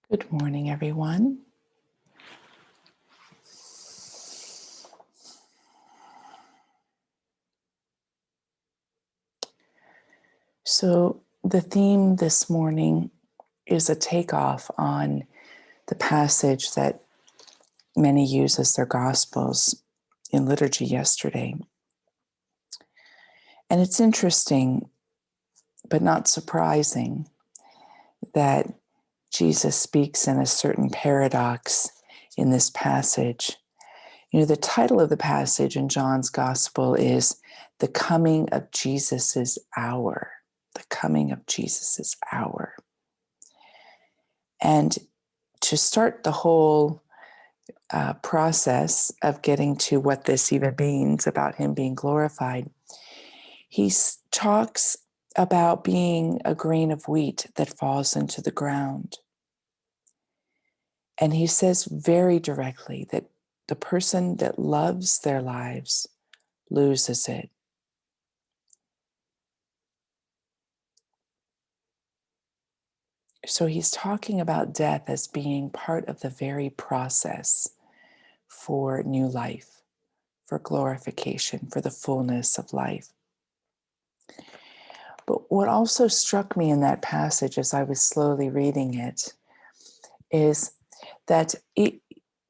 Good morning, everyone. So, the theme this morning is a takeoff on the passage that many use as their gospels in liturgy yesterday. And it's interesting, but not surprising, that Jesus speaks in a certain paradox in this passage. The title of the passage in John's gospel is The Coming of Jesus's Hour. The coming of Jesus's hour. And to start the whole process of getting to what this even means about him being glorified, he talks about being a grain of wheat that falls into the ground. And he says very directly that the person that loves their lives loses it. So he's talking about death as being part of the very process for new life, for glorification, for the fullness of life. But what also struck me in that passage as I was slowly reading it is that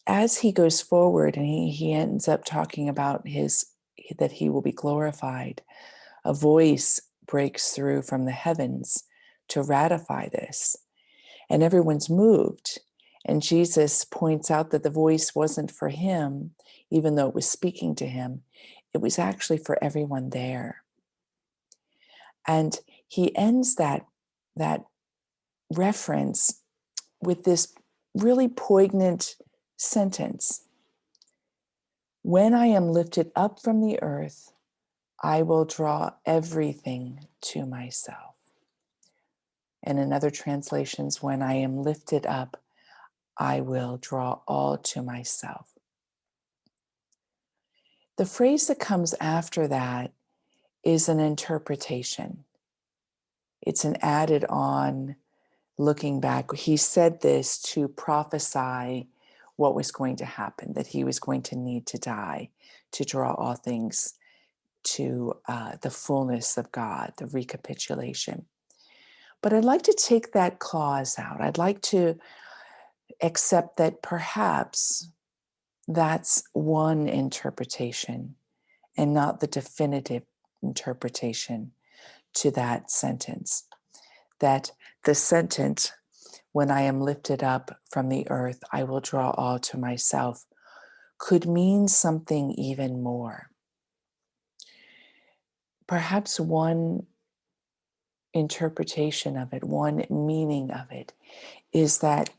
as he goes forward and he ends up talking about that he will be glorified, a voice breaks through from the heavens to ratify this. And everyone's moved. And Jesus points out that the voice wasn't for him, even though it was speaking to him. It was actually for everyone there. And he ends that reference with this really poignant sentence. When I am lifted up from the earth, I will draw everything to myself. And in other translations, when I am lifted up, I will draw all to myself. The phrase that comes after that is an interpretation. It's an added on looking back. He said this to prophesy what was going to happen, that he was going to need to die to draw all things to the fullness of God, the recapitulation. But I'd like to take that clause out. I'd like to accept that perhaps that's one interpretation and not the definitive interpretation to that sentence. That the sentence, when I am lifted up from the earth, I will draw all to myself, could mean something even more. Perhaps one interpretation of it, one meaning of it, is that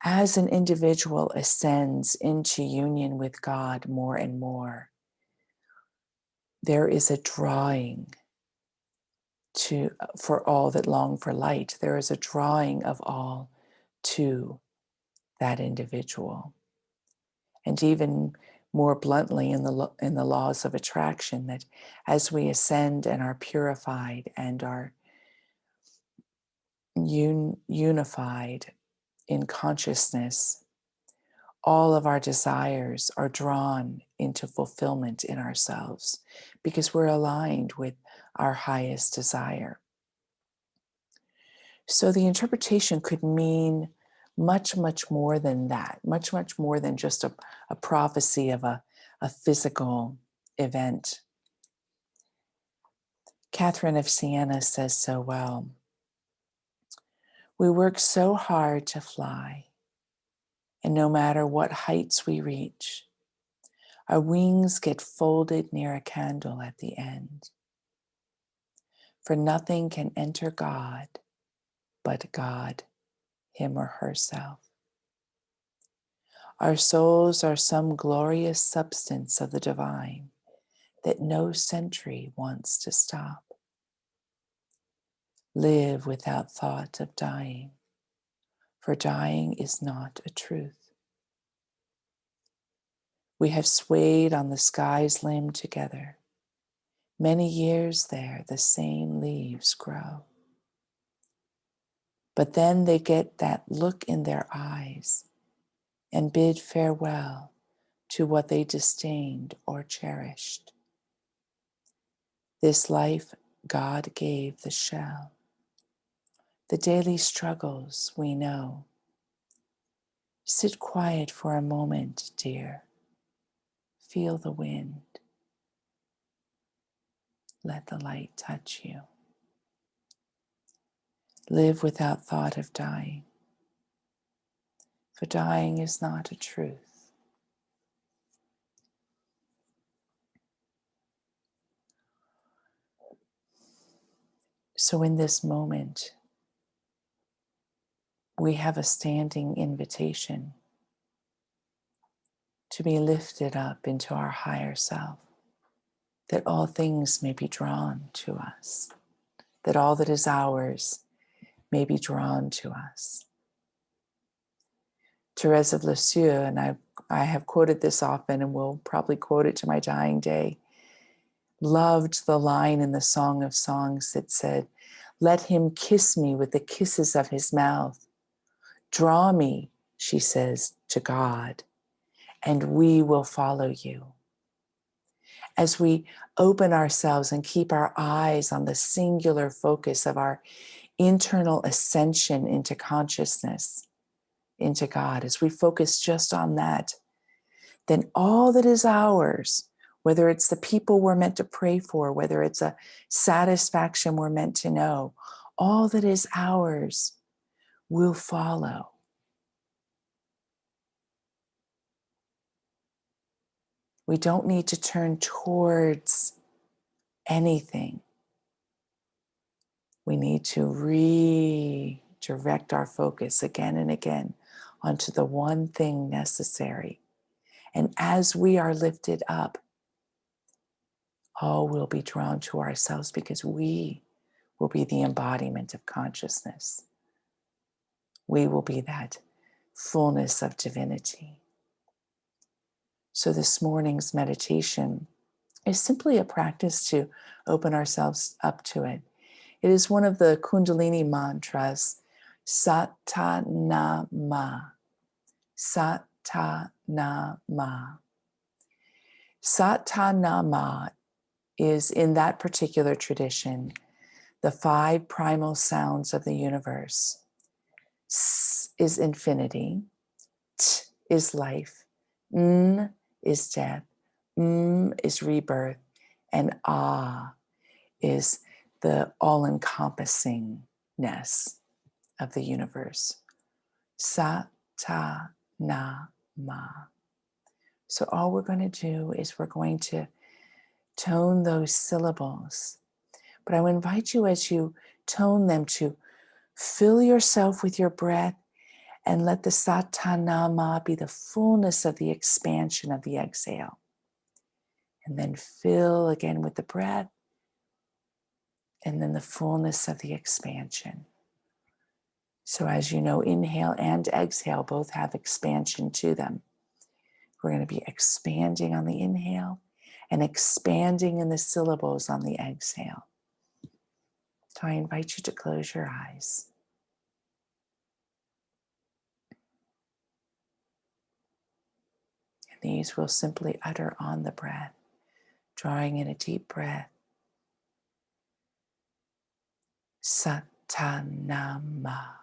as an individual ascends into union with God more and more, there is a drawing for all that long for light. There is a drawing of all to that individual. And even more bluntly in the laws of attraction, that as we ascend and are purified and are unified in consciousness, all of our desires are drawn into fulfillment in ourselves because we're aligned with our highest desire. So the interpretation could mean much, much more than that, much, much more than just a prophecy of a physical event. Catherine of Siena says so well, we work so hard to fly, and no matter what heights we reach, our wings get folded near a candle at the end. For nothing can enter God but God, him or herself. Our souls are some glorious substance of the divine that no sentry wants to stop. Live without thought of dying, for dying is not a truth. We have swayed on the sky's limb together. Many years there, the same leaves grow. But then they get that look in their eyes and bid farewell to what they disdained or cherished. This life God gave the shell. The daily struggles we know. Sit quiet for a moment, dear. Feel the wind. Let the light touch you. Live without thought of dying, for dying is not a truth. So in this moment, we have a standing invitation to be lifted up into our higher self, that all things may be drawn to us, that all that is ours may be drawn to us. Therese of Lisieux, and I have quoted this often and will probably quote it to my dying day, loved the line in the Song of Songs that said, "Let him kiss me with the kisses of his mouth. Draw me," she says, "to God, and we will follow you." As we open ourselves and keep our eyes on the singular focus of our internal ascension into consciousness, into God, as we focus just on that, then all that is ours, whether it's the people we're meant to pray for, whether it's a satisfaction we're meant to know, all that is ours will follow. We don't need to turn towards anything. We need to redirect our focus again and again onto the one thing necessary. And as we are lifted up, all will be drawn to ourselves because we will be the embodiment of consciousness. We will be that fullness of divinity. So this morning's meditation is simply a practice to open ourselves up to it. It is one of the Kundalini mantras, Satanama. Satanama. Satanama is, in that particular tradition, the 5 primal sounds of the universe. S is infinity, T is life, N is death, M is rebirth, and Ah is the all-encompassingness of the universe. Sa-ta-na-ma. So all we're going to do is we're going to tone those syllables. But I would invite you, as you tone them, to fill yourself with your breath and let the Satanama be the fullness of the expansion of the exhale. And then fill again with the breath, and then the fullness of the expansion. So as you know, inhale and exhale both have expansion to them. We're going to be expanding on the inhale and expanding in the syllables on the exhale. So I invite you to close your eyes. And these we'll simply utter on the breath, drawing in a deep breath. Satanama.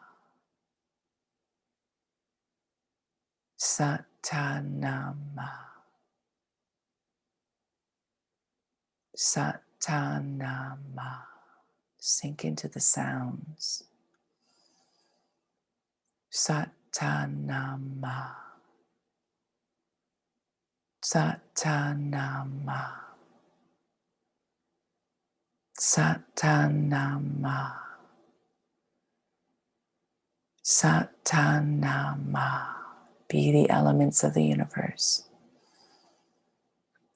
Satanama. Satanama. Sink into the sounds. Satanama. Satanama. Satanama. Satanama. Be the elements of the universe.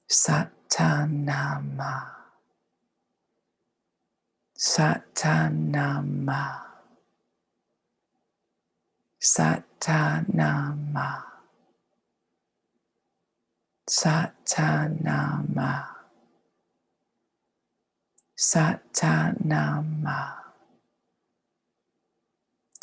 Satanama. Satanama. Satanama. Satanama. Satanama.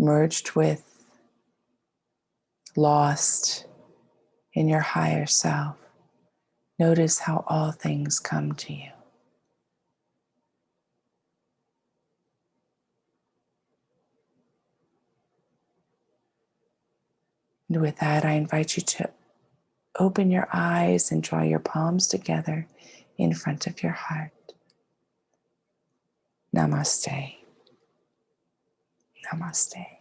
merged with, lost in your higher self. Notice how all things come to you. And with that, I invite you to open your eyes and draw your palms together in front of your heart. Namaste. Namaste.